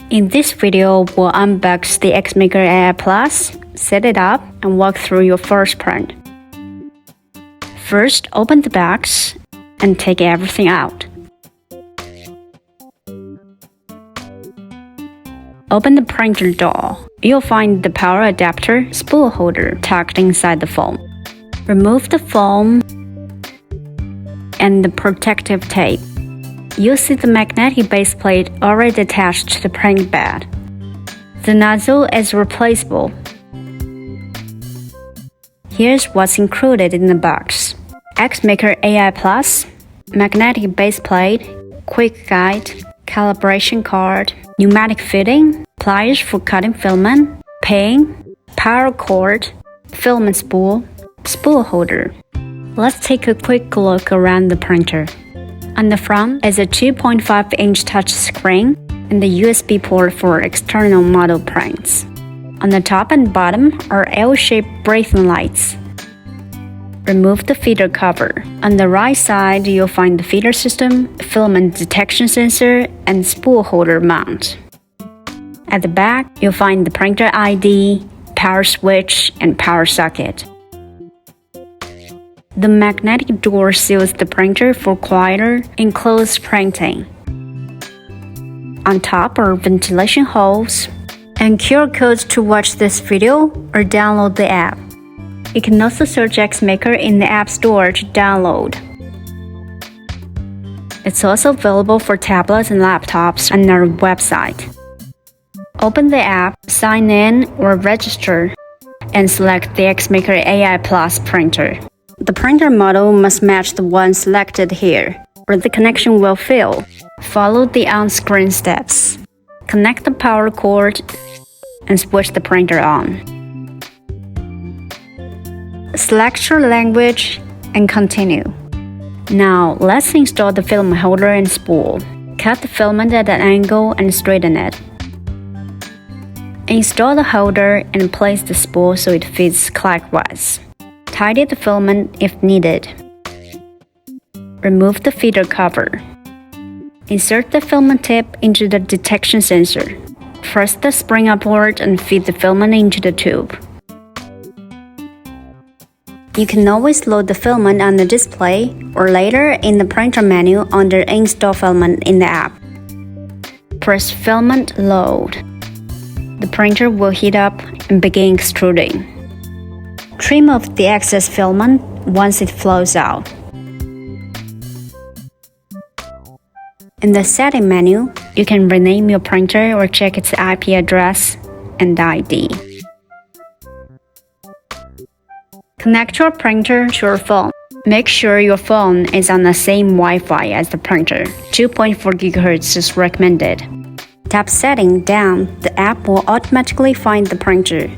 In this video, we'll unbox the Xmaker AI Plus, set it up, and walk through your first print. First, open the box and take everything out. Open the printer door. You'll find the power adapter spool holder tucked inside the foam. Remove the foam and the protective tape. You'll see the magnetic base plate already attached to the print bed. The nozzle is replaceable. Here's what's included in the box: Xmaker AI Plus, magnetic base plate, quick guide, calibration card, pneumatic fitting, pliers for cutting filament, pin, power cord, filament spool, spool holder. Let's take a quick look around the printer. On the front is a 2.5-inch touch screen and the USB port for external model prints. On the top and bottom are L-shaped breathing lights. Remove the feeder cover. On the right side, you'll find the feeder system, filament detection sensor, and spool holder mount. At the back, you'll find the printer ID, power switch, and power socket. The magnetic door seals the printer for quieter, enclosed printing. On top are ventilation holes and QR codes to watch this video or download the app. You can also search Xmaker in the App Store to download. It's also available for tablets and laptops on our website. Open the app, sign in or register, and select the Xmaker AI Plus printer. The printer model must match the one selected here, or the connection will fail. Follow the on-screen steps. Connect the power cord and switch the printer on. Select your language and continue. Now, let's install the filament holder and spool. Cut the filament at an angle and straighten it. Install the holder and place the spool so it fits clockwise. Tidy the filament if needed. Remove the feeder cover. Insert the filament tip into the detection sensor. Press the spring upward and feed the filament into the tube. You can always load the filament on the display or later in the printer menu under Install Filament in the app. Press Filament Load. The printer will heat up and begin extruding. Trim off the excess filament once it flows out. In the Setting menu, you can rename your printer or check its IP address and ID. Connect your printer to your phone. Make sure your phone is on the same Wi-Fi as the printer. 2.4 GHz is recommended. Tap Setting down, the app will automatically find the printer.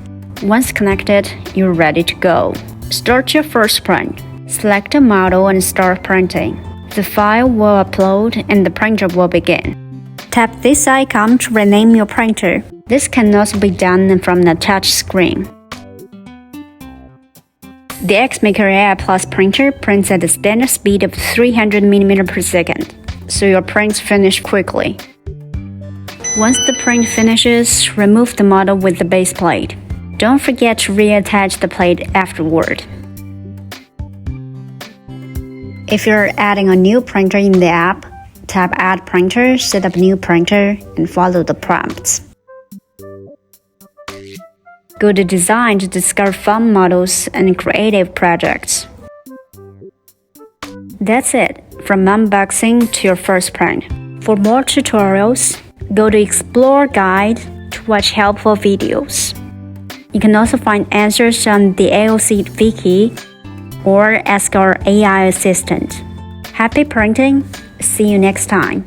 Once connected, you're ready to go. Start your first print. Select a model and start printing. The file will upload and the printer will begin. Tap this icon to rename your printer. This can also be done from the touch screen. The Xmaker AI Plus printer prints at a standard speed of 300 mm per second, so your prints finish quickly. Once the print finishes, remove the model with the base plate. Don't forget to reattach the plate afterward. If you're adding a new printer in the app, tap Add Printer, set up new printer, and follow the prompts. Go to Design to discover fun models and creative projects. That's it, from unboxing to your first print. For more tutorials, go to Explore Guide to watch helpful videos. You can also find answers on the AOC Wiki or ask our AI assistant. Happy printing! See you next time.